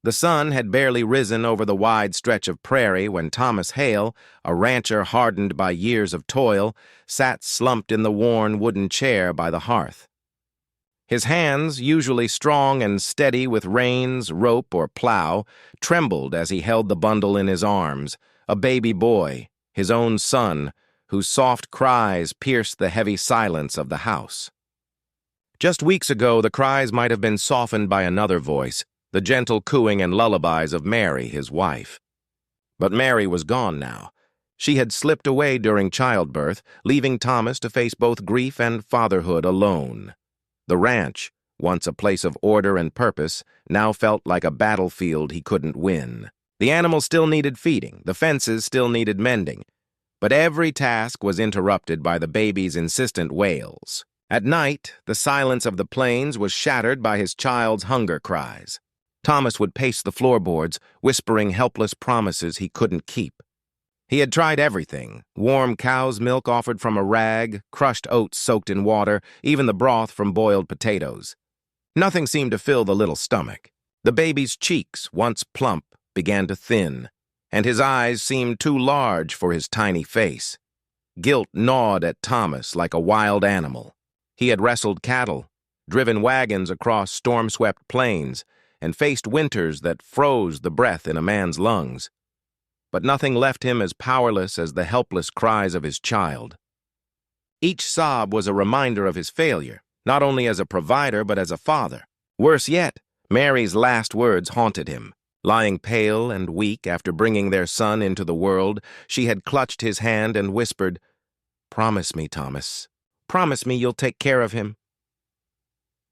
The sun had barely risen over the wide stretch of prairie when Thomas Hale, a rancher hardened by years of toil, sat slumped in the worn wooden chair by the hearth. His hands, usually strong and steady with reins, rope, or plow, trembled as he held the bundle in his arms, a baby boy, his own son, whose soft cries pierced the heavy silence of the house. Just weeks ago, the cries might have been softened by another voice, the gentle cooing and lullabies of Mary, his wife. But Mary was gone now. She had slipped away during childbirth, leaving Thomas to face both grief and fatherhood alone. The ranch, once a place of order and purpose, now felt like a battlefield he couldn't win. The animals still needed feeding, the fences still needed mending, but every task was interrupted by the baby's insistent wails. At night, the silence of the plains was shattered by his child's hunger cries. Thomas would pace the floorboards, whispering helpless promises he couldn't keep. He had tried everything: warm cow's milk offered from a rag, crushed oats soaked in water, even the broth from boiled potatoes. Nothing seemed to fill the little stomach. The baby's cheeks, once plump, began to thin, and his eyes seemed too large for his tiny face. Guilt gnawed at Thomas like a wild animal. He had wrestled cattle, driven wagons across storm-swept plains, and faced winters that froze the breath in a man's lungs. But nothing left him as powerless as the helpless cries of his child. Each sob was a reminder of his failure, not only as a provider but as a father. Worse yet, Mary's last words haunted him. Lying pale and weak after bringing their son into the world, she had clutched his hand and whispered, "Promise me, Thomas. Promise me you'll take care of him."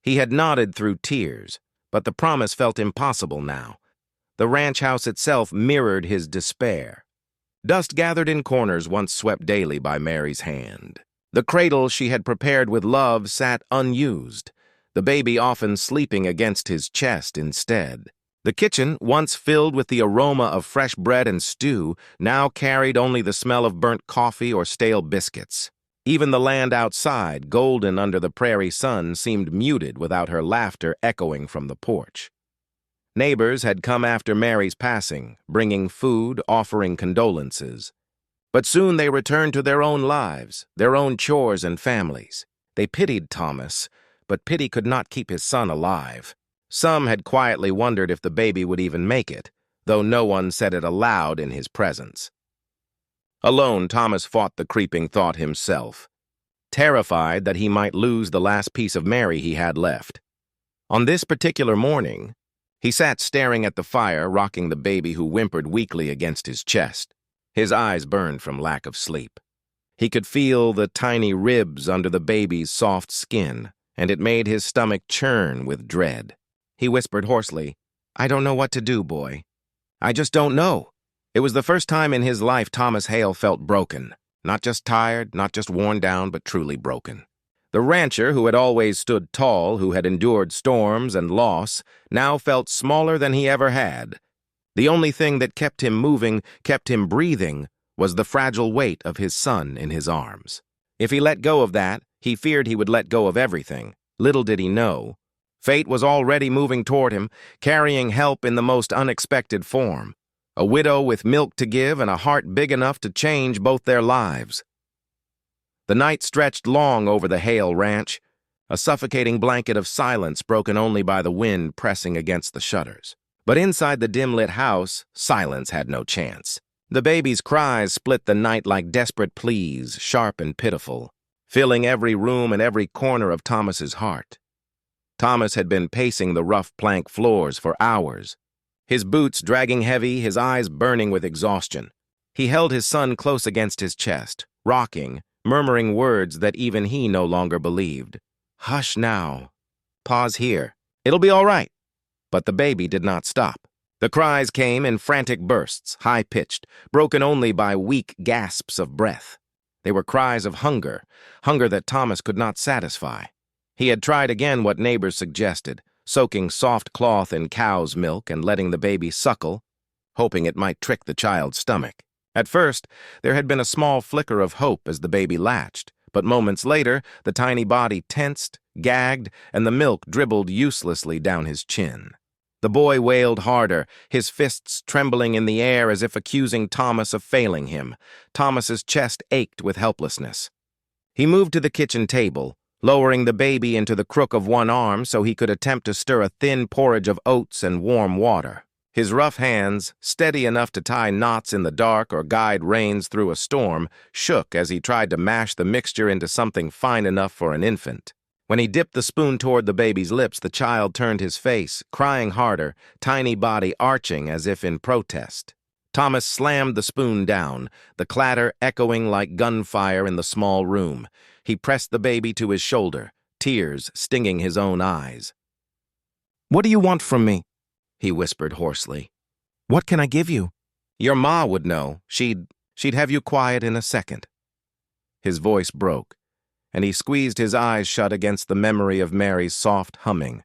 He had nodded through tears, but the promise felt impossible now. The ranch house itself mirrored his despair. Dust gathered in corners once swept daily by Mary's hand. The cradle she had prepared with love sat unused, the baby often sleeping against his chest instead. The kitchen, once filled with the aroma of fresh bread and stew, now carried only the smell of burnt coffee or stale biscuits. Even the land outside, golden under the prairie sun, seemed muted without her laughter echoing from the porch. Neighbors had come after Mary's passing, bringing food, offering condolences. But soon they returned to their own lives, their own chores and families. They pitied Thomas, but pity could not keep his son alive. Some had quietly wondered if the baby would even make it, though no one said it aloud in his presence. Alone, Thomas fought the creeping thought himself, terrified that he might lose the last piece of Mary he had left. On this particular morning, he sat staring at the fire, rocking the baby who whimpered weakly against his chest. His eyes burned from lack of sleep. He could feel the tiny ribs under the baby's soft skin, and it made his stomach churn with dread. He whispered hoarsely, "I don't know what to do, boy. I just don't know." It was the first time in his life Thomas Hale felt broken. Not just tired, not just worn down, but truly broken. The rancher, who had always stood tall, who had endured storms and loss, now felt smaller than he ever had. The only thing that kept him moving, kept him breathing, was the fragile weight of his son in his arms. If he let go of that, he feared he would let go of everything. Little did he know. Fate was already moving toward him, carrying help in the most unexpected form. A widow with milk to give and a heart big enough to change both their lives. The night stretched long over the Hale ranch, a suffocating blanket of silence broken only by the wind pressing against the shutters. But inside the dim-lit house, silence had no chance. The baby's cries split the night like desperate pleas, sharp and pitiful, filling every room and every corner of Thomas's heart. Thomas had been pacing the rough plank floors for hours, his boots dragging heavy, his eyes burning with exhaustion. He held his son close against his chest, rocking, murmuring words that even he no longer believed. "Hush now. Pause here. It'll be all right." But the baby did not stop. The cries came in frantic bursts, high-pitched, broken only by weak gasps of breath. They were cries of hunger, hunger that Thomas could not satisfy. He had tried again what neighbors suggested, soaking soft cloth in cow's milk and letting the baby suckle, hoping it might trick the child's stomach. At first, there had been a small flicker of hope as the baby latched, but moments later, the tiny body tensed, gagged, and the milk dribbled uselessly down his chin. The boy wailed harder, his fists trembling in the air as if accusing Thomas of failing him. Thomas's chest ached with helplessness. He moved to the kitchen table, lowering the baby into the crook of one arm so he could attempt to stir a thin porridge of oats and warm water. His rough hands, steady enough to tie knots in the dark or guide reins through a storm, shook as he tried to mash the mixture into something fine enough for an infant. When he dipped the spoon toward the baby's lips, the child turned his face, crying harder, tiny body arching as if in protest. Thomas slammed the spoon down, the clatter echoing like gunfire in the small room. He pressed the baby to his shoulder, tears stinging his own eyes. "What do you want from me?" he whispered hoarsely. "What can I give you?" "Your ma would know. She'd have you quiet in a second." His voice broke, and he squeezed his eyes shut against the memory of Mary's soft humming,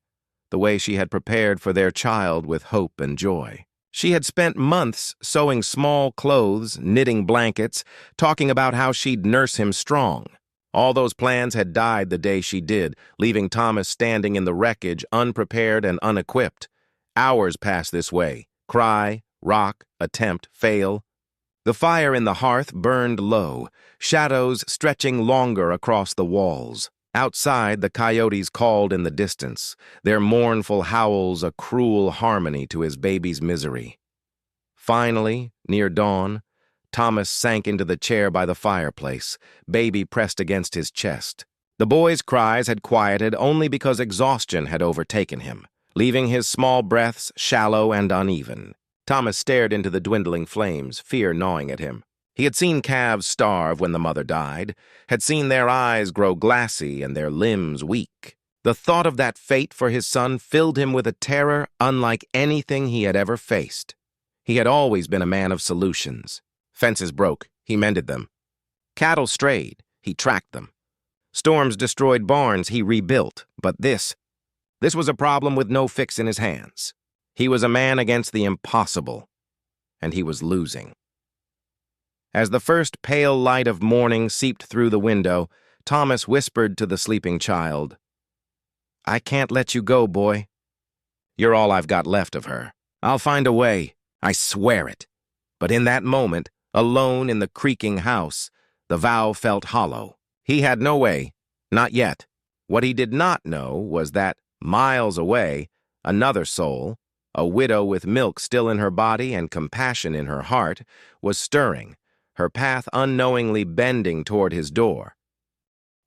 the way she had prepared for their child with hope and joy. She had spent months sewing small clothes, knitting blankets, talking about how she'd nurse him strong. All those plans had died the day she did, leaving Thomas standing in the wreckage, unprepared and unequipped. Hours passed this way. Cry, rock, attempt, fail. The fire in the hearth burned low, shadows stretching longer across the walls. Outside, the coyotes called in the distance, their mournful howls a cruel harmony to his baby's misery. Finally, near dawn, Thomas sank into the chair by the fireplace, baby pressed against his chest. The boy's cries had quieted only because exhaustion had overtaken him, leaving his small breaths shallow and uneven. Thomas stared into the dwindling flames, fear gnawing at him. He had seen calves starve when the mother died, had seen their eyes grow glassy and their limbs weak. The thought of that fate for his son filled him with a terror unlike anything he had ever faced. He had always been a man of solutions. Fences broke, he mended them. Cattle strayed, he tracked them. Storms destroyed barns, he rebuilt. But this was a problem with no fix in his hands. He was a man against the impossible, and he was losing. As the first pale light of morning seeped through the window, Thomas whispered to the sleeping child, "I can't let you go, boy. You're all I've got left of her. I'll find a way, I swear it." But in that moment, alone in the creaking house, the vow felt hollow. He had no way, not yet. What he did not know was that, miles away, another soul, a widow with milk still in her body and compassion in her heart, was stirring, her path unknowingly bending toward his door.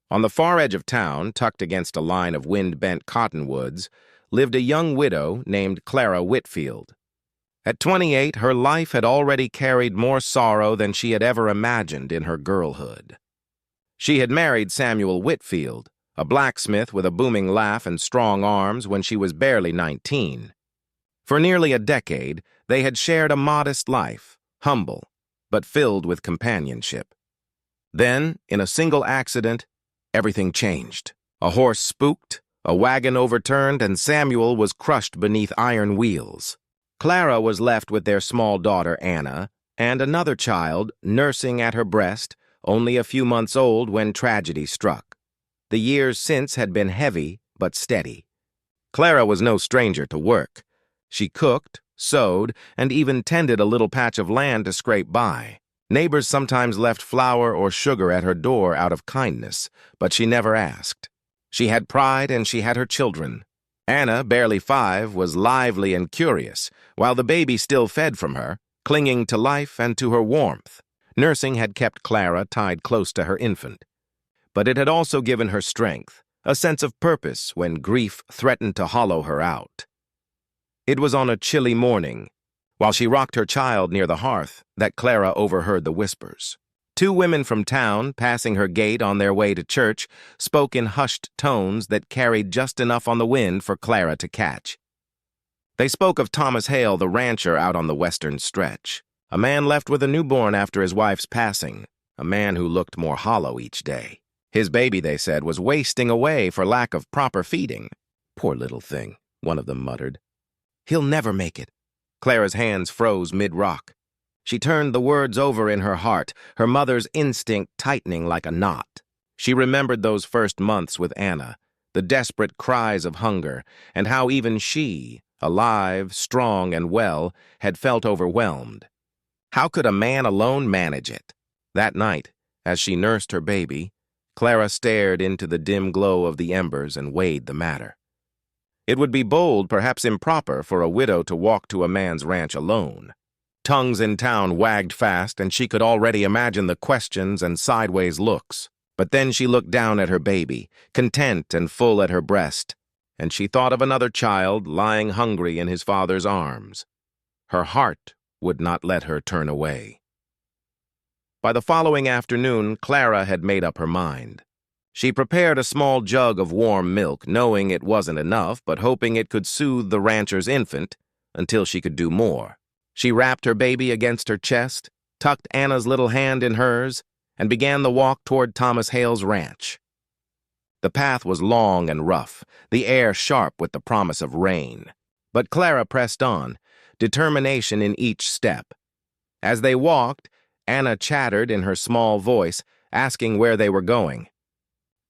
On the far edge of town, tucked against a line of wind-bent cottonwoods, lived a young widow named Clara Whitfield. At 28, her life had already carried more sorrow than she had ever imagined in her girlhood. She had married Samuel Whitfield, a blacksmith with a booming laugh and strong arms, when she was barely 19. For nearly a decade, they had shared a modest life, humble, but filled with companionship. Then, in a single accident, everything changed. A horse spooked, a wagon overturned, and Samuel was crushed beneath iron wheels. Clara was left with their small daughter, Anna, and another child nursing at her breast, only a few months old when tragedy struck. The years since had been heavy but steady. Clara was no stranger to work. She cooked, sewed, and even tended a little patch of land to scrape by. Neighbors sometimes left flour or sugar at her door out of kindness, but she never asked. She had pride and she had her children. Anna, barely 5, was lively and curious, while the baby still fed from her, clinging to life and to her warmth. Nursing had kept Clara tied close to her infant. But it had also given her strength, a sense of purpose when grief threatened to hollow her out. It was on a chilly morning, while she rocked her child near the hearth, that Clara overheard the whispers. 2 women from town, passing her gate on their way to church, spoke in hushed tones that carried just enough on the wind for Clara to catch. They spoke of Thomas Hale, the rancher out on the western stretch, a man left with a newborn after his wife's passing, a man who looked more hollow each day. His baby, they said, was wasting away for lack of proper feeding. "Poor little thing," one of them muttered. "He'll never make it." Clara's hands froze mid-rock. She turned the words over in her heart, her mother's instinct tightening like a knot. She remembered those first months with Anna, the desperate cries of hunger, and how even she, alive, strong, and well, had felt overwhelmed. How could a man alone manage it? That night, as she nursed her baby, Clara stared into the dim glow of the embers and weighed the matter. It would be bold, perhaps improper, for a widow to walk to a man's ranch alone. Tongues in town wagged fast, and she could already imagine the questions and sideways looks. But then she looked down at her baby, content and full at her breast, and she thought of another child lying hungry in his father's arms. Her heart would not let her turn away. By the following afternoon, Clara had made up her mind. She prepared a small jug of warm milk, knowing it wasn't enough, but hoping it could soothe the rancher's infant until she could do more. She wrapped her baby against her chest, tucked Anna's little hand in hers, and began the walk toward Thomas Hale's ranch. The path was long and rough, the air sharp with the promise of rain. But Clara pressed on, determination in each step. As they walked, Anna chattered in her small voice, asking where they were going.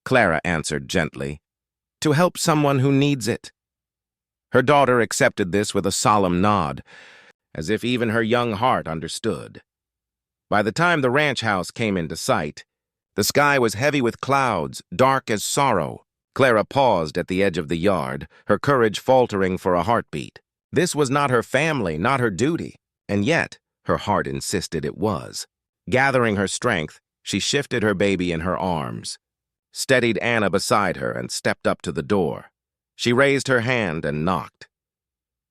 Clara answered gently, "To help someone who needs it." Her daughter accepted this with a solemn nod, as if even her young heart understood. By the time the ranch house came into sight, the sky was heavy with clouds, dark as sorrow. Clara paused at the edge of the yard, her courage faltering for a heartbeat. This was not her family, not her duty, and yet her heart insisted it was. Gathering her strength, she shifted her baby in her arms, steadied Anna beside her, and stepped up to the door. She raised her hand and knocked.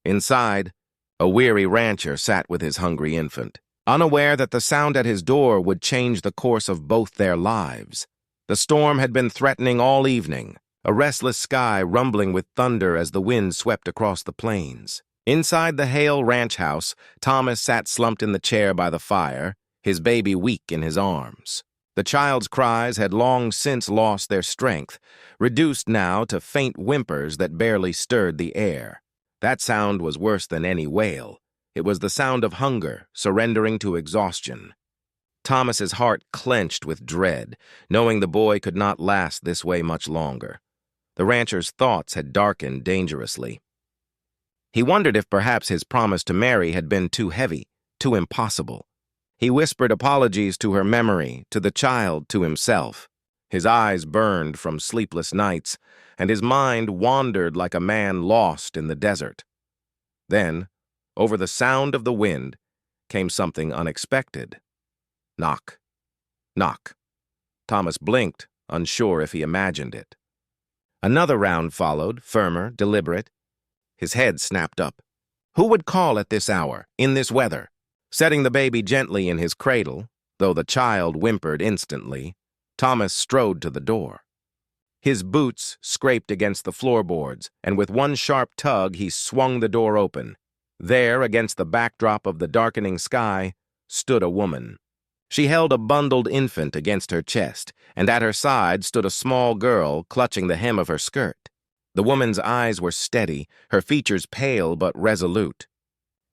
Inside, a weary rancher sat with his hungry infant, unaware that the sound at his door would change the course of both their lives. The storm had been threatening all evening, a restless sky rumbling with thunder as the wind swept across the plains. Inside the Hale ranch house, Thomas sat slumped in the chair by the fire, his baby weak in his arms. The child's cries had long since lost their strength, reduced now to faint whimpers that barely stirred the air. That sound was worse than any wail. It was the sound of hunger, surrendering to exhaustion. Thomas's heart clenched with dread, knowing the boy could not last this way much longer. The rancher's thoughts had darkened dangerously. He wondered if perhaps his promise to Mary had been too heavy, too impossible. He whispered apologies to her memory, to the child, to himself. His eyes burned from sleepless nights, and his mind wandered like a man lost in the desert. Then, over the sound of the wind, came something unexpected. Knock. Knock. Thomas blinked, unsure if he imagined it. Another round followed, firmer, deliberate. His head snapped up. Who would call at this hour, in this weather? Setting the baby gently in his cradle, though the child whimpered instantly, Thomas strode to the door. His boots scraped against the floorboards, and with one sharp tug he swung the door open. There, against the backdrop of the darkening sky, stood a woman. She held a bundled infant against her chest, and at her side stood a small girl clutching the hem of her skirt. The woman's eyes were steady, her features pale but resolute.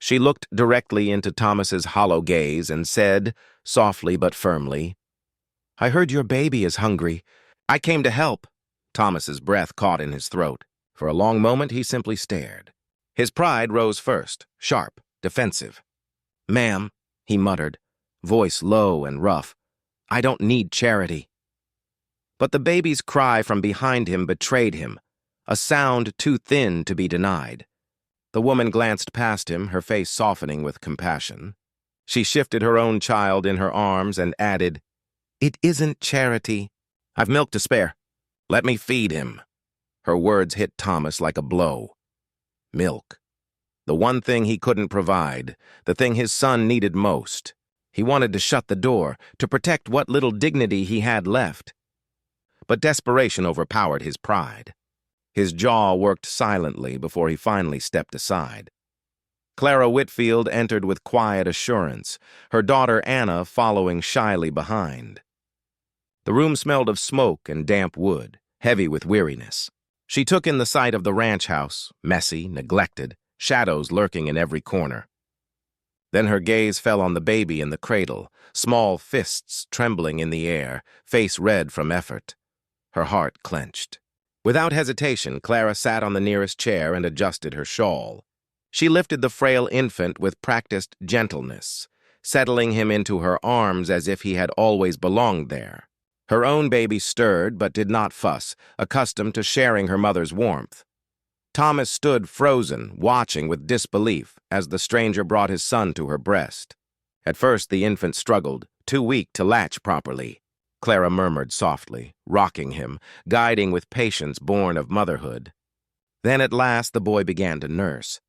She looked directly into Thomas's hollow gaze and said, softly but firmly, "I heard your baby is hungry. I came to help." Thomas's breath caught in his throat. For a long moment he simply stared. His pride rose first, sharp, defensive. "Ma'am," he muttered, voice low and rough, "I don't need charity." But the baby's cry from behind him betrayed him, a sound too thin to be denied. The woman glanced past him, her face softening with compassion. She shifted her own child in her arms and added, "It isn't charity. I've milk to spare. Let me feed him." Her words hit Thomas like a blow. Milk. The one thing he couldn't provide, the thing his son needed most. He wanted to shut the door, to protect what little dignity he had left. But desperation overpowered his pride. His jaw worked silently before he finally stepped aside. Clara Whitfield entered with quiet assurance, her daughter Anna following shyly behind. The room smelled of smoke and damp wood, heavy with weariness. She took in the sight of the ranch house, messy, neglected, shadows lurking in every corner. Then her gaze fell on the baby in the cradle, small fists trembling in the air, face red from effort. Her heart clenched. Without hesitation, Clara sat on the nearest chair and adjusted her shawl. She lifted the frail infant with practiced gentleness, settling him into her arms as if he had always belonged there. Her own baby stirred but did not fuss, accustomed to sharing her mother's warmth. Thomas stood frozen, watching with disbelief as the stranger brought his son to her breast. At first the infant struggled, too weak to latch properly. Clara murmured softly, rocking him, guiding with patience born of motherhood. Then at last the boy began to nurse.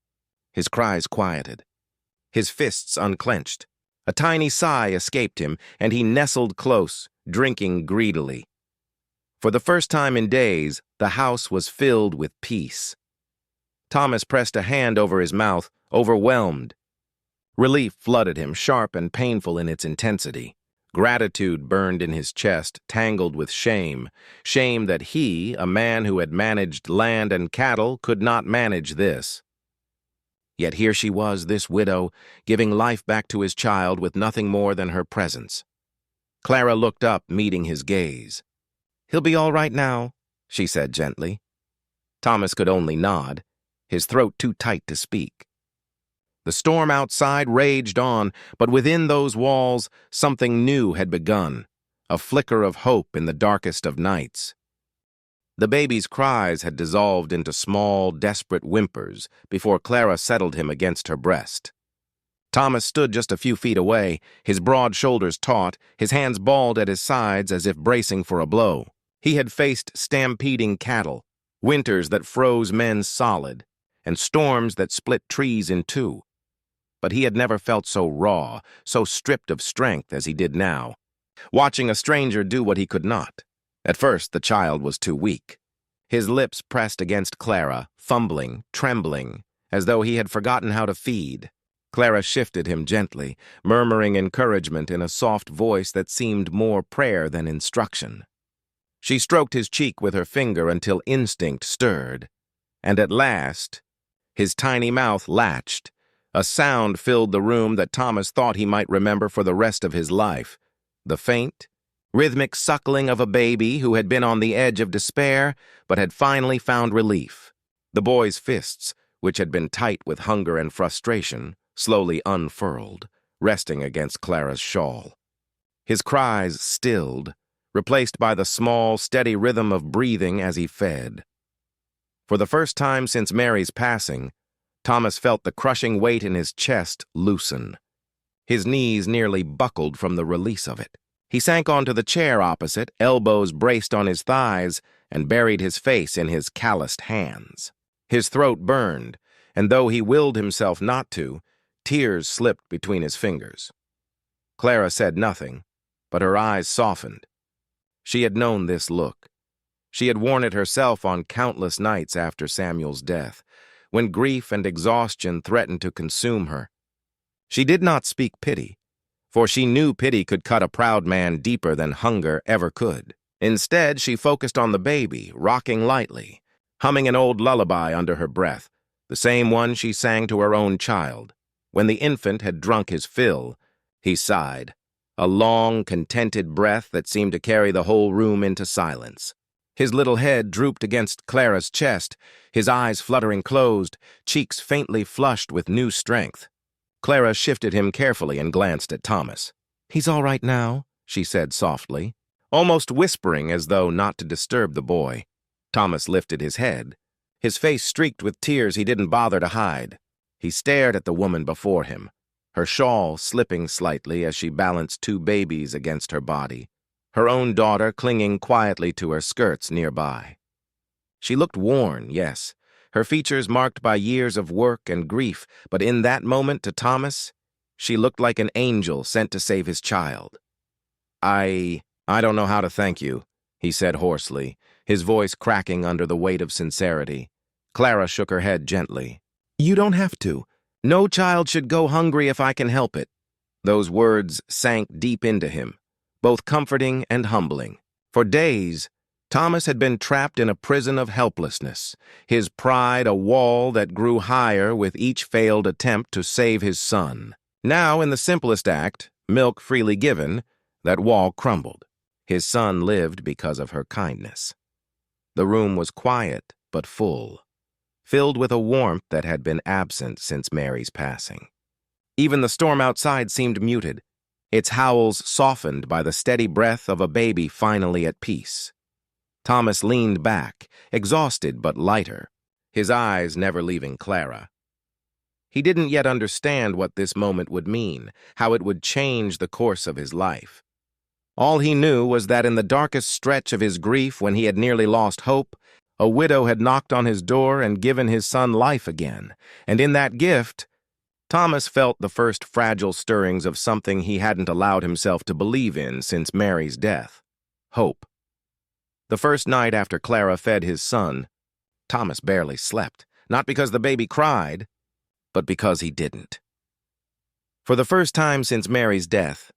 His cries quieted. His fists unclenched. A tiny sigh escaped him, and he nestled close, drinking greedily. For the first time in days, the house was filled with peace. Thomas pressed a hand over his mouth, overwhelmed. Relief flooded him, sharp and painful in its intensity. Gratitude burned in his chest, tangled with shame. Shame that he, a man who had managed land and cattle, could not manage this. Yet here she was, this widow, giving life back to his child with nothing more than her presence. Clara looked up, meeting his gaze. "He'll be all right now," she said gently. Thomas could only nod, his throat too tight to speak. The storm outside raged on, but within those walls something new had begun, a flicker of hope in the darkest of nights. The baby's cries had dissolved into small, desperate whimpers before Clara settled him against her breast. Thomas stood just a few feet away, his broad shoulders taut, his hands balled at his sides as if bracing for a blow. He had faced stampeding cattle, winters that froze men solid, and storms that split trees in two. But he had never felt so raw, so stripped of strength as he did now, watching a stranger do what he could not. At first, the child was too weak. His lips pressed against Clara, fumbling, trembling, as though he had forgotten how to feed. Clara shifted him gently, murmuring encouragement in a soft voice that seemed more prayer than instruction. She stroked his cheek with her finger until instinct stirred, and at last, his tiny mouth latched. A sound filled the room that Thomas thought he might remember for the rest of his life. The faint, rhythmic suckling of a baby who had been on the edge of despair but had finally found relief. The boy's fists, which had been tight with hunger and frustration, slowly unfurled, resting against Clara's shawl. His cries stilled, replaced by the small, steady rhythm of breathing as he fed. For the first time since Mary's passing, Thomas felt the crushing weight in his chest loosen. His knees nearly buckled from the release of it. He sank onto the chair opposite, elbows braced on his thighs, and buried his face in his calloused hands. His throat burned, and though he willed himself not to, tears slipped between his fingers. Clara said nothing, but her eyes softened. She had known this look. She had worn it herself on countless nights after Samuel's death, when grief and exhaustion threatened to consume her. She did not speak pity, for she knew pity could cut a proud man deeper than hunger ever could. Instead, she focused on the baby, rocking lightly, humming an old lullaby under her breath, the same one she sang to her own child. When the infant had drunk his fill, he sighed, a long, contented breath that seemed to carry the whole room into silence. His little head drooped against Clara's chest, his eyes fluttering closed, cheeks faintly flushed with new strength. Clara shifted him carefully and glanced at Thomas. "He's all right now," she said softly, almost whispering as though not to disturb the boy. Thomas lifted his head, his face streaked with tears he didn't bother to hide. He stared at the woman before him, her shawl slipping slightly as she balanced two babies against her body, her own daughter clinging quietly to her skirts nearby. She looked worn, yes, her features marked by years of work and grief, but in that moment to Thomas, she looked like an angel sent to save his child. I don't know how to thank you," he said hoarsely, his voice cracking under the weight of sincerity. Clara shook her head gently. "You don't have to. No child should go hungry if I can help it." Those words sank deep into him, both comforting and humbling. For days, Thomas had been trapped in a prison of helplessness, his pride a wall that grew higher with each failed attempt to save his son. Now, in the simplest act, milk freely given, that wall crumbled. His son lived because of her kindness. The room was quiet but full, filled with a warmth that had been absent since Mary's passing. Even the storm outside seemed muted, its howls softened by the steady breath of a baby finally at peace. Thomas leaned back, exhausted but lighter, his eyes never leaving Clara. He didn't yet understand what this moment would mean, how it would change the course of his life. All he knew was that in the darkest stretch of his grief, when he had nearly lost hope, a widow had knocked on his door and given his son life again, and in that gift, Thomas felt the first fragile stirrings of something he hadn't allowed himself to believe in since Mary's death: hope. The first night after Clara fed his son, Thomas barely slept, not because the baby cried, but because he didn't. For the first time since Mary's death,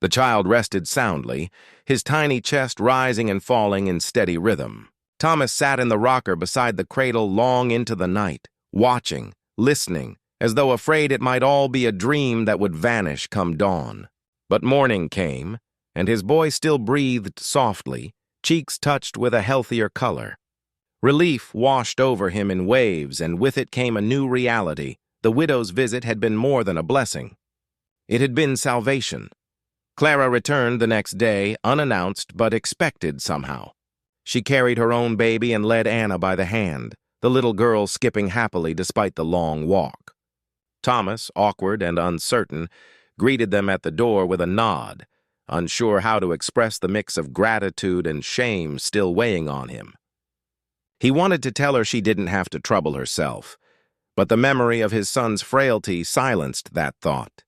the child rested soundly, his tiny chest rising and falling in steady rhythm. Thomas sat in the rocker beside the cradle long into the night, watching, listening, as though afraid it might all be a dream that would vanish come dawn. But morning came, and his boy still breathed softly, cheeks touched with a healthier color. Relief washed over him in waves, and with it came a new reality. The widow's visit had been more than a blessing. It had been salvation. Clara returned the next day, unannounced but expected somehow. She carried her own baby and led Anna by the hand, the little girl skipping happily despite the long walk. Thomas, awkward and uncertain, greeted them at the door with a nod, unsure how to express the mix of gratitude and shame still weighing on him. He wanted to tell her she didn't have to trouble herself, but the memory of his son's frailty silenced that thought.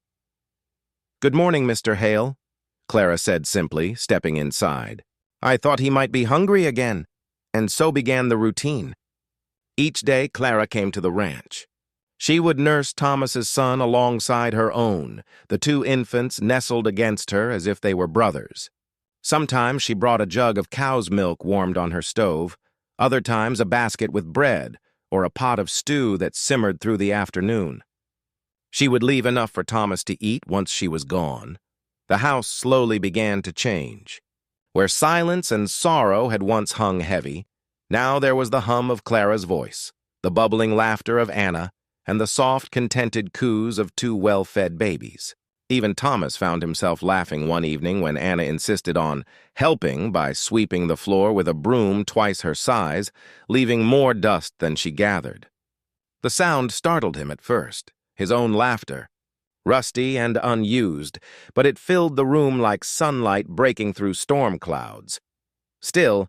"Good morning, Mr. Hale," Clara said simply, stepping inside. "I thought he might be hungry again." And so began the routine. Each day, Clara came to the ranch. She would nurse Thomas's son alongside her own, the two infants nestled against her as if they were brothers. Sometimes she brought a jug of cow's milk warmed on her stove, other times a basket with bread, or a pot of stew that simmered through the afternoon. She would leave enough for Thomas to eat once she was gone. The house slowly began to change. Where silence and sorrow had once hung heavy, now there was the hum of Clara's voice, the bubbling laughter of Anna, and the soft, contented coos of two well-fed babies. Even Thomas found himself laughing one evening when Anna insisted on helping by sweeping the floor with a broom twice her size, leaving more dust than she gathered. The sound startled him at first, his own laughter, rusty and unused, but it filled the room like sunlight breaking through storm clouds. Still,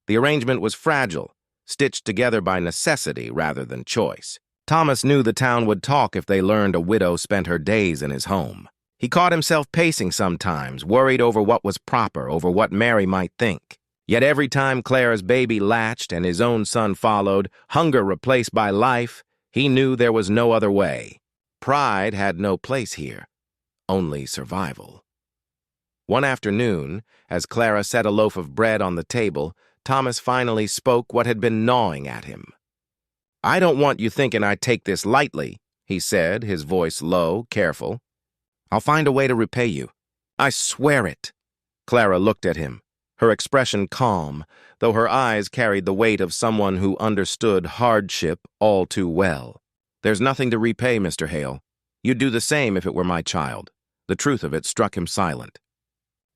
the arrangement was fragile, stitched together by necessity rather than choice. Thomas knew the town would talk if they learned a widow spent her days in his home. He caught himself pacing sometimes, worried over what was proper, over what Mary might think. Yet every time Clara's baby latched and his own son followed, hunger replaced by life, he knew there was no other way. Pride had no place here, only survival. One afternoon, as Clara set a loaf of bread on the table, Thomas finally spoke what had been gnawing at him. "I don't want you thinking I take this lightly," he said, his voice low, careful. "I'll find a way to repay you. I swear it." Clara looked at him, her expression calm, though her eyes carried the weight of someone who understood hardship all too well. "There's nothing to repay, Mr. Hale. You'd do the same if it were my child." The truth of it struck him silent.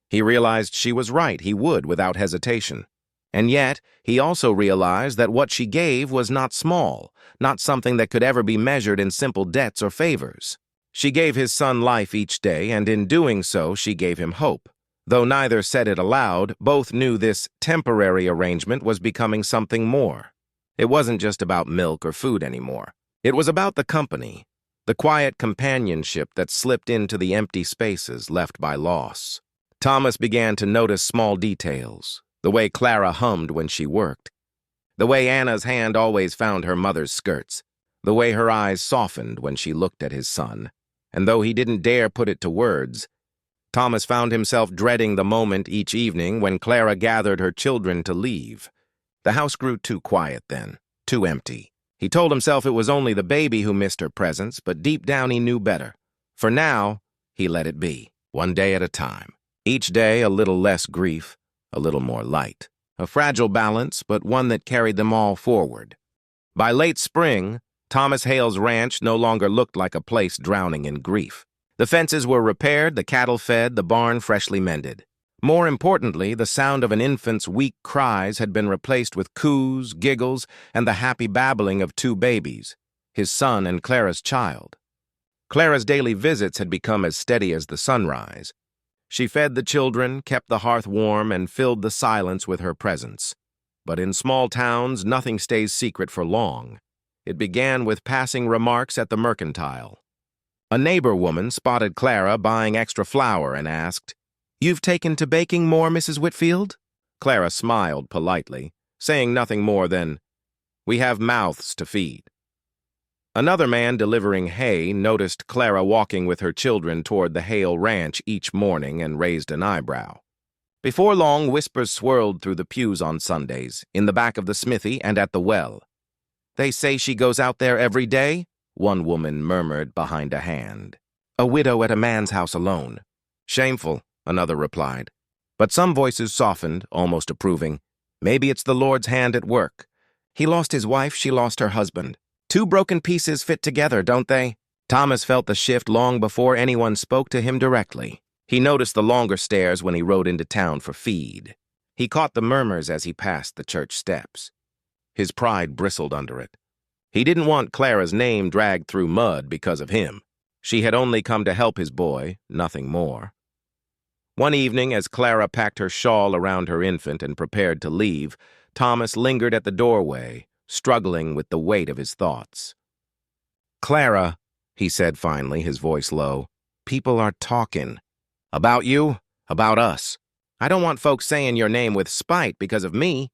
He realized she was right, he would without hesitation. And yet, he also realized that what she gave was not small, not something that could ever be measured in simple debts or favors. She gave his son life each day, and in doing so, she gave him hope. Though neither said it aloud, both knew this temporary arrangement was becoming something more. It wasn't just about milk or food anymore. It was about the company, the quiet companionship that slipped into the empty spaces left by loss. Thomas began to notice small details, the way Clara hummed when she worked, the way Anna's hand always found her mother's skirts, the way her eyes softened when she looked at his son. And though he didn't dare put it to words, Thomas found himself dreading the moment each evening when Clara gathered her children to leave. The house grew too quiet then, too empty. He told himself it was only the baby who missed her presence, but deep down he knew better. For now, he let it be, one day at a time. Each day a little less grief, a little more light. A fragile balance, but one that carried them all forward. By late spring, Thomas Hale's ranch no longer looked like a place drowning in grief. The fences were repaired, the cattle fed, the barn freshly mended. More importantly, the sound of an infant's weak cries had been replaced with coos, giggles, and the happy babbling of two babies, his son and Clara's child. Clara's daily visits had become as steady as the sunrise. She fed the children, kept the hearth warm, and filled the silence with her presence. But in small towns, nothing stays secret for long. It began with passing remarks at the mercantile. A neighbor woman spotted Clara buying extra flour and asked, "You've taken to baking more, Mrs. Whitfield?" Clara smiled politely, saying nothing more than, "We have mouths to feed." Another man delivering hay noticed Clara walking with her children toward the Hale ranch each morning and raised an eyebrow. Before long, whispers swirled through the pews on Sundays, in the back of the smithy and at the well. "They say she goes out there every day," one woman murmured behind a hand. "A widow at a man's house alone." "Shameful," another replied. But some voices softened, almost approving. "Maybe it's the Lord's hand at work. He lost his wife, she lost her husband. Two broken pieces fit together, don't they?" Thomas felt the shift long before anyone spoke to him directly. He noticed the longer stares when he rode into town for feed. He caught the murmurs as he passed the church steps. His pride bristled under it. He didn't want Clara's name dragged through mud because of him. She had only come to help his boy, nothing more. One evening, as Clara packed her shawl around her infant and prepared to leave, Thomas lingered at the doorway, struggling with the weight of his thoughts. "Clara," he said finally, his voice low, "people are talking. About you, about us. I don't want folks saying your name with spite because of me."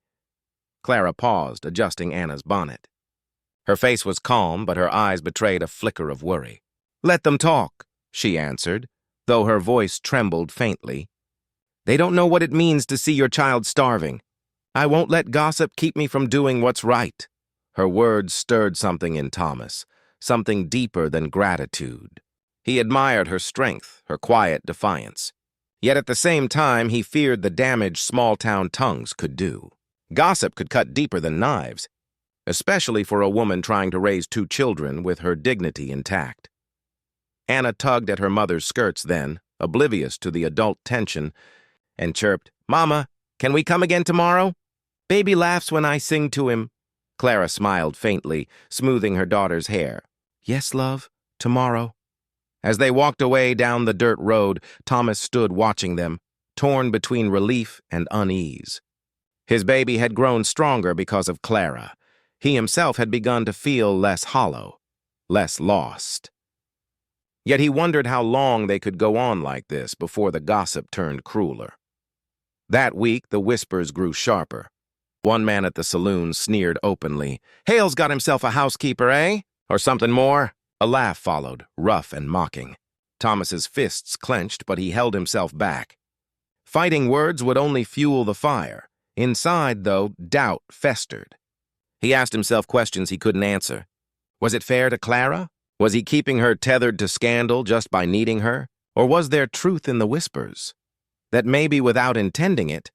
Clara paused, adjusting Anna's bonnet. Her face was calm, but her eyes betrayed a flicker of worry. "Let them talk," she answered, though her voice trembled faintly. "They don't know what it means to see your child starving. I won't let gossip keep me from doing what's right." Her words stirred something in Thomas, something deeper than gratitude. He admired her strength, her quiet defiance. Yet at the same time, he feared the damage small-town tongues could do. Gossip could cut deeper than knives, especially for a woman trying to raise two children with her dignity intact. Anna tugged at her mother's skirts then, oblivious to the adult tension, and chirped, "Mama, can we come again tomorrow? Baby laughs when I sing to him." Clara smiled faintly, smoothing her daughter's hair. "Yes, love, tomorrow." As they walked away down the dirt road, Thomas stood watching them, torn between relief and unease. His baby had grown stronger because of Clara. He himself had begun to feel less hollow, less lost. Yet he wondered how long they could go on like this before the gossip turned crueler. That week, the whispers grew sharper. One man at the saloon sneered openly, "Hale's got himself a housekeeper, eh? Or something more?" A laugh followed, rough and mocking. Thomas's fists clenched, but he held himself back. Fighting words would only fuel the fire. Inside, though, doubt festered. He asked himself questions he couldn't answer. Was it fair to Clara? Was he keeping her tethered to scandal just by needing her? Or was there truth in the whispers? That maybe without intending it,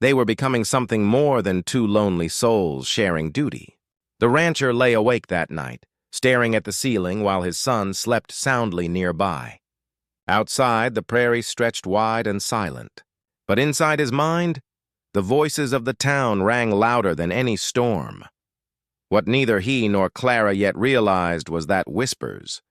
they were becoming something more than two lonely souls sharing duty. The rancher lay awake that night, staring at the ceiling while his son slept soundly nearby. Outside, the prairie stretched wide and silent. But inside his mind, the voices of the town rang louder than any storm. What neither he nor Clara yet realized was that whispers,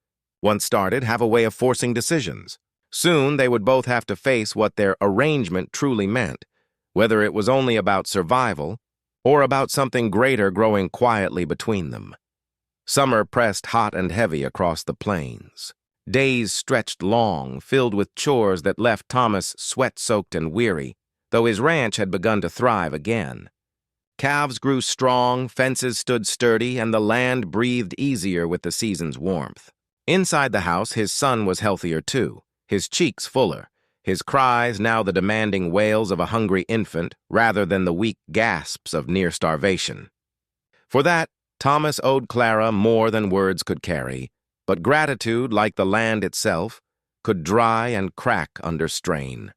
once started, have a way of forcing decisions. Soon they would both have to face what their arrangement truly meant, whether it was only about survival or about something greater growing quietly between them. Summer pressed hot and heavy across the plains. Days stretched long, filled with chores that left Thomas sweat-soaked and weary, though his ranch had begun to thrive again. Calves grew strong, fences stood sturdy, and the land breathed easier with the season's warmth. Inside the house, his son was healthier too, his cheeks fuller, his cries now the demanding wails of a hungry infant rather than the weak gasps of near starvation. For that, Thomas owed Clara more than words could carry, but gratitude, like the land itself, could dry and crack under strain.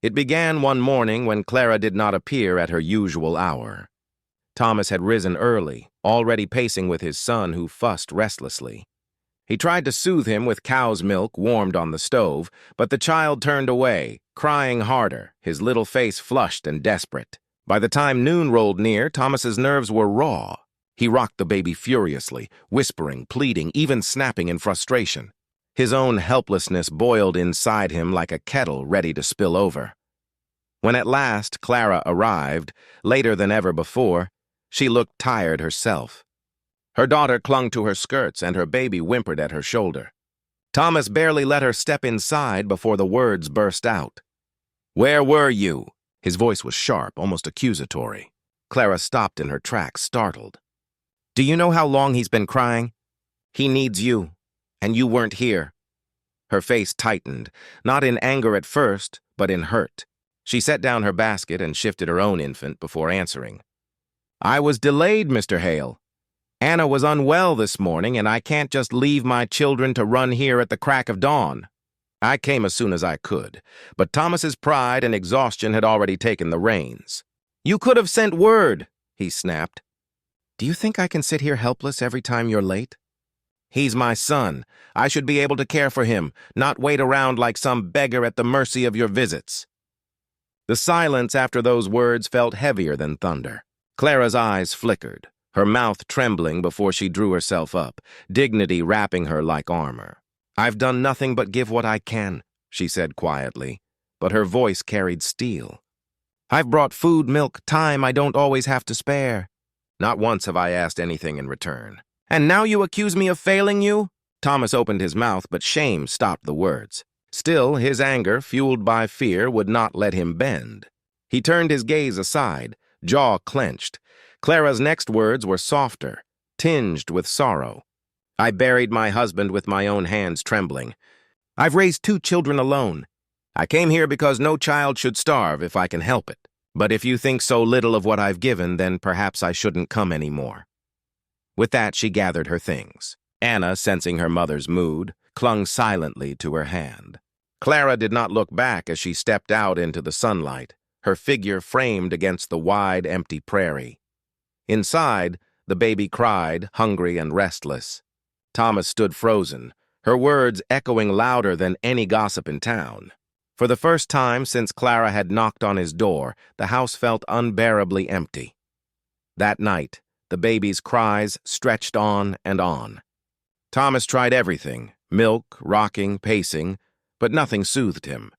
It began one morning when Clara did not appear at her usual hour. Thomas had risen early, already pacing with his son, who fussed restlessly. He tried to soothe him with cow's milk warmed on the stove, but the child turned away, crying harder, his little face flushed and desperate. By the time noon rolled near, Thomas's nerves were raw. He rocked the baby furiously, whispering, pleading, even snapping in frustration. His own helplessness boiled inside him like a kettle ready to spill over. When at last Clara arrived, later than ever before, she looked tired herself. Her daughter clung to her skirts and her baby whimpered at her shoulder. Thomas barely let her step inside before the words burst out. "Where were you?" His voice was sharp, almost accusatory. Clara stopped in her tracks, startled. "Do you know how long he's been crying? He needs you, and you weren't here." Her face tightened, not in anger at first, but in hurt. She set down her basket and shifted her own infant before answering. "I was delayed, Mr. Hale. Anna was unwell this morning, and I can't just leave my children to run here at the crack of dawn. I came as soon as I could, but Thomas's pride and exhaustion had already taken the reins. You could have sent word," he snapped. "Do you think I can sit here helpless every time you're late? He's my son. I should be able to care for him, not wait around like some beggar at the mercy of your visits." The silence after those words felt heavier than thunder. Clara's eyes flickered, her mouth trembling before she drew herself up, dignity wrapping her like armor. "I've done nothing but give what I can," she said quietly, but her voice carried steel. "I've brought food, milk, time I don't always have to spare. Not once have I asked anything in return. And now you accuse me of failing you?" Thomas opened his mouth, but shame stopped the words. Still, his anger, fueled by fear, would not let him bend. He turned his gaze aside, jaw clenched. Clara's next words were softer, tinged with sorrow. "I buried my husband with my own hands trembling. I've raised 2 children alone. I came here because no child should starve if I can help it. But if you think so little of what I've given, then perhaps I shouldn't come anymore." With that, she gathered her things. Anna, sensing her mother's mood, clung silently to her hand. Clara did not look back as she stepped out into the sunlight, her figure framed against the wide, empty prairie. Inside, the baby cried, hungry and restless. Thomas stood frozen, her words echoing louder than any gossip in town. For the first time since Clara had knocked on his door, the house felt unbearably empty. That night, the baby's cries stretched on and on. Thomas tried everything, milk, rocking, pacing, but nothing soothed him.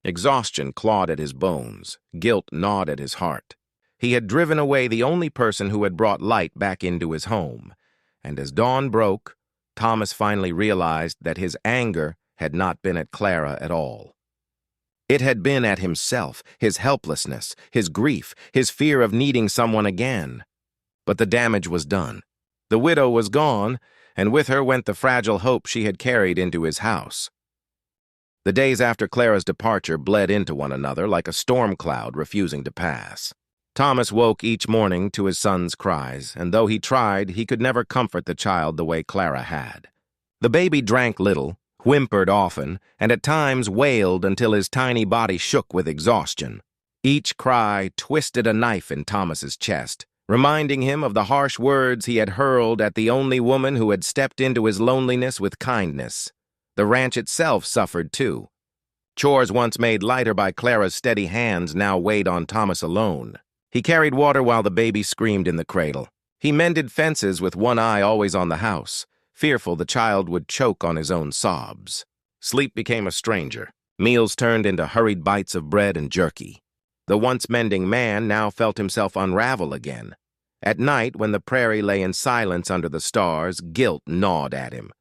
Exhaustion clawed at his bones, guilt gnawed at his heart. He had driven away the only person who had brought light back into his home, and as dawn broke, Thomas finally realized that his anger had not been at Clara at all. It had been at himself, his helplessness, his grief, his fear of needing someone again. But the damage was done. The widow was gone, and with her went the fragile hope she had carried into his house. The days after Clara's departure bled into one another like a storm cloud refusing to pass. Thomas woke each morning to his son's cries, and though he tried, he could never comfort the child the way Clara had. The baby drank little, whimpered often, and at times wailed until his tiny body shook with exhaustion. Each cry twisted a knife in Thomas's chest, reminding him of the harsh words he had hurled at the only woman who had stepped into his loneliness with kindness. The ranch itself suffered too. Chores once made lighter by Clara's steady hands now weighed on Thomas alone. He carried water while the baby screamed in the cradle. He mended fences with one eye always on the house, fearful the child would choke on his own sobs. Sleep became a stranger. Meals turned into hurried bites of bread and jerky. The once mending man now felt himself unravel again. At night, when the prairie lay in silence under the stars, guilt gnawed at him.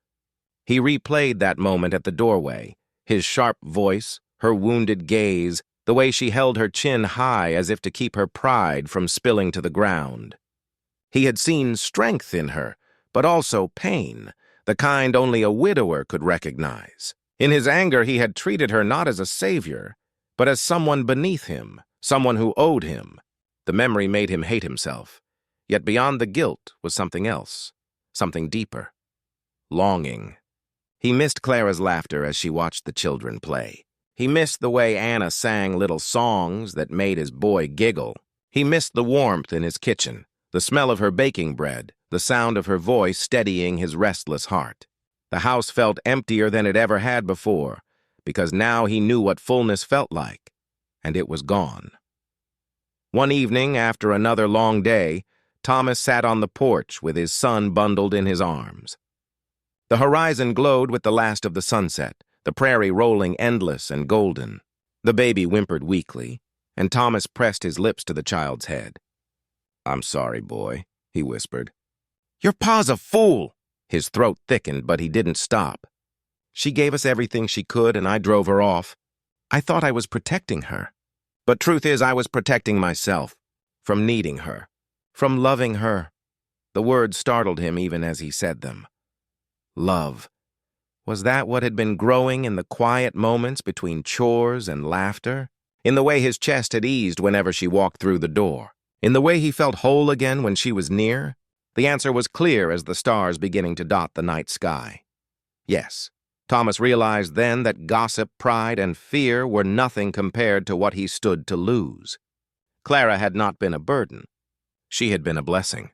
He replayed that moment at the doorway, his sharp voice, her wounded gaze, the way she held her chin high as if to keep her pride from spilling to the ground. He had seen strength in her, but also pain, the kind only a widower could recognize. In his anger, he had treated her not as a savior, but as someone beneath him, someone who owed him. The memory made him hate himself. Yet beyond the guilt was something else, something deeper. Longing. He missed Clara's laughter as she watched the children play. He missed the way Anna sang little songs that made his boy giggle. He missed the warmth in his kitchen, The smell of her baking bread, the sound of her voice steadying his restless heart. The house felt emptier than it ever had before, because now he knew what fullness felt like, and it was gone. One evening, after another long day, Thomas sat on the porch with his son bundled in his arms. The horizon glowed with the last of the sunset, the prairie rolling endless and golden. The baby whimpered weakly, and Thomas pressed his lips to the child's head. "I'm sorry, boy," he whispered. "Your pa's a fool!" His throat thickened, but he didn't stop. "She gave us everything she could, and I drove her off. I thought I was protecting her. But truth is, I was protecting myself, from needing her, from loving her." The words startled him even as he said them. Love. Was that what had been growing in the quiet moments between chores and laughter? In the way his chest had eased whenever she walked through the door? In the way he felt whole again when she was near? The answer was clear as the stars beginning to dot the night sky. Yes. Thomas realized then that gossip, pride, and fear were nothing compared to what he stood to lose. Clara had not been a burden. She had been a blessing.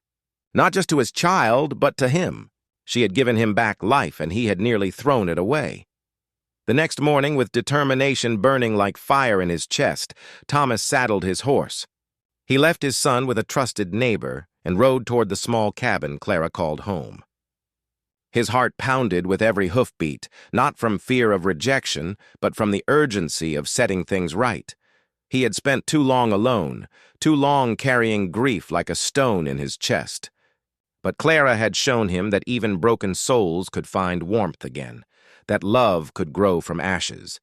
Not just to his child, but to him. She had given him back life, and he had nearly thrown it away. The next morning, with determination burning like fire in his chest, Thomas saddled his horse. He left his son with a trusted neighbor and rode toward the small cabin Clara called home. His heart pounded with every hoofbeat, not from fear of rejection, but from the urgency of setting things right. He had spent too long alone, too long carrying grief like a stone in his chest. But Clara had shown him that even broken souls could find warmth again, that love could grow from ashes.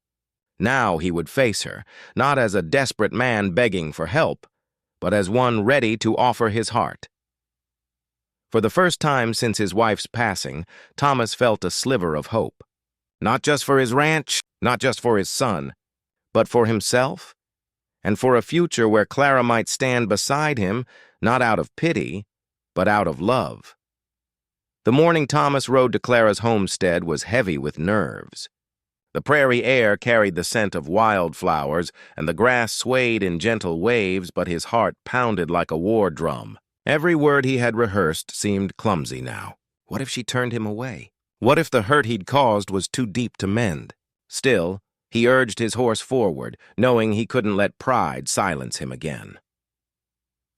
Now he would face her, not as a desperate man begging for help, but as one ready to offer his heart. For the first time since his wife's passing, Thomas felt a sliver of hope. Not just for his ranch, not just for his son, but for himself, and for a future where Clara might stand beside him, not out of pity, but out of love. The morning Thomas rode to Clara's homestead was heavy with nerves. The prairie air carried the scent of wildflowers, and the grass swayed in gentle waves, but his heart pounded like a war drum. Every word he had rehearsed seemed clumsy now. What if she turned him away? What if the hurt he'd caused was too deep to mend? Still, he urged his horse forward, knowing he couldn't let pride silence him again.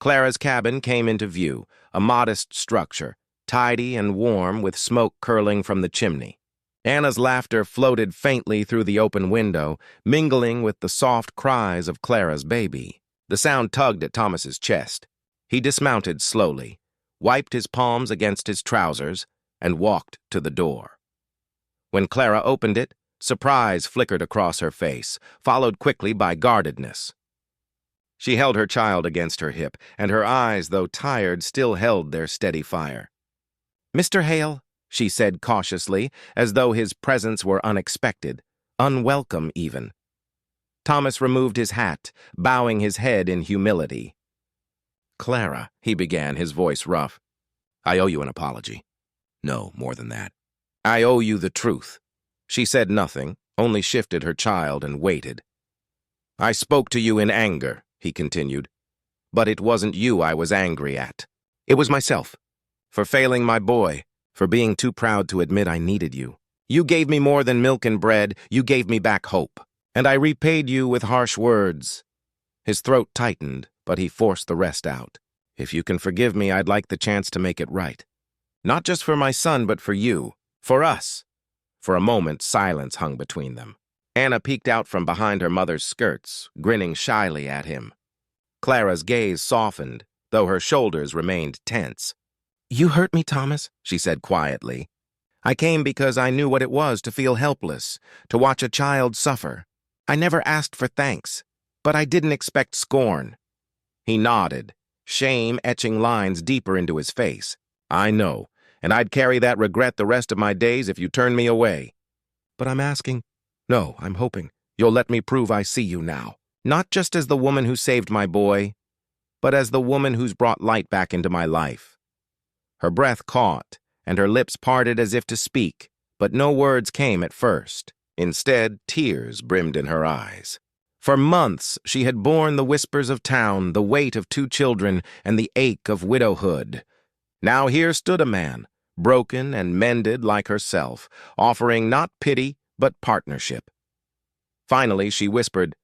Clara's cabin came into view, a modest structure, tidy and warm with smoke curling from the chimney. Anna's laughter floated faintly through the open window, mingling with the soft cries of Clara's baby. The sound tugged at Thomas's chest. He dismounted slowly, wiped his palms against his trousers, and walked to the door. When Clara opened it, surprise flickered across her face, followed quickly by guardedness. She held her child against her hip, and her eyes, though tired, still held their steady fire. "Mr. Hale," she said cautiously, as though his presence were unexpected, unwelcome even. Thomas removed his hat, bowing his head in humility. "Clara," he began, his voice rough, "I owe you an apology. No, more than that. I owe you the truth." She said nothing, only shifted her child and waited. "I spoke to you in anger," he continued, "but it wasn't you I was angry at. It was myself, for failing my boy, for being too proud to admit I needed you. You gave me more than milk and bread, you gave me back hope, and I repaid you with harsh words." His throat tightened, but he forced the rest out. "If you can forgive me, I'd like the chance to make it right. Not just for my son, but for you, for us." For a moment, silence hung between them. Anna peeked out from behind her mother's skirts, grinning shyly at him. Clara's gaze softened, though her shoulders remained tense. "You hurt me, Thomas," she said quietly. "I came because I knew what it was to feel helpless, to watch a child suffer. I never asked for thanks, but I didn't expect scorn." He nodded, shame etching lines deeper into his face. "I know, and I'd carry that regret the rest of my days if you turned me away. But I'm asking, no, I'm hoping, you'll let me prove I see you now. Not just as the woman who saved my boy, but as the woman who's brought light back into my life." Her breath caught, and her lips parted as if to speak, but no words came at first. Instead, tears brimmed in her eyes. For months she had borne the whispers of town, the weight of 2 children, and the ache of widowhood. Now here stood a man, broken and mended like herself, offering not pity but partnership. Finally she whispered,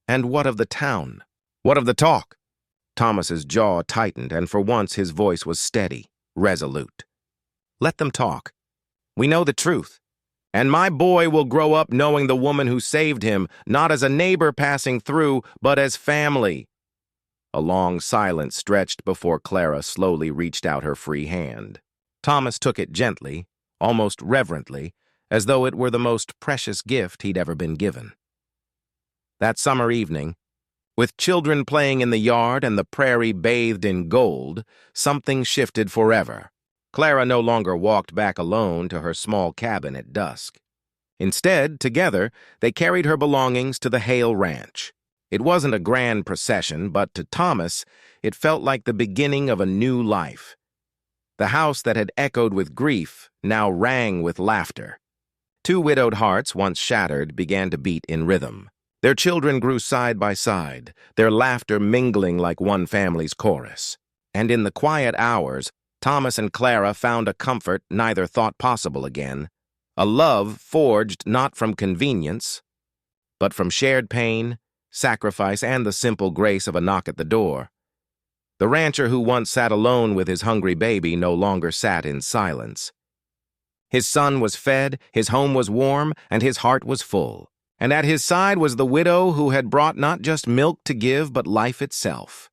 "And what of the town? What of the talk?" Thomas's jaw tightened, and for once his voice was steady, resolute. "Let them talk. We know the truth. And my boy will grow up knowing the woman who saved him, not as a neighbor passing through, but as family." A long silence stretched before Clara slowly reached out her free hand. Thomas took it gently, almost reverently, as though it were the most precious gift he'd ever been given. That summer evening, with children playing in the yard and the prairie bathed in gold, something shifted forever. Clara no longer walked back alone to her small cabin at dusk. Instead, together, they carried her belongings to the Hale Ranch. It wasn't a grand procession, but to Thomas, it felt like the beginning of a new life. The house that had echoed with grief now rang with laughter. 2 widowed hearts, once shattered, began to beat in rhythm. Their children grew side by side, their laughter mingling like one family's chorus. And in the quiet hours, Thomas and Clara found a comfort neither thought possible again, a love forged not from convenience, but from shared pain, sacrifice, and the simple grace of a knock at the door. The rancher who once sat alone with his hungry baby no longer sat in silence. His son was fed, his home was warm, and his heart was full. And at his side was the widow who had brought not just milk to give, but life itself.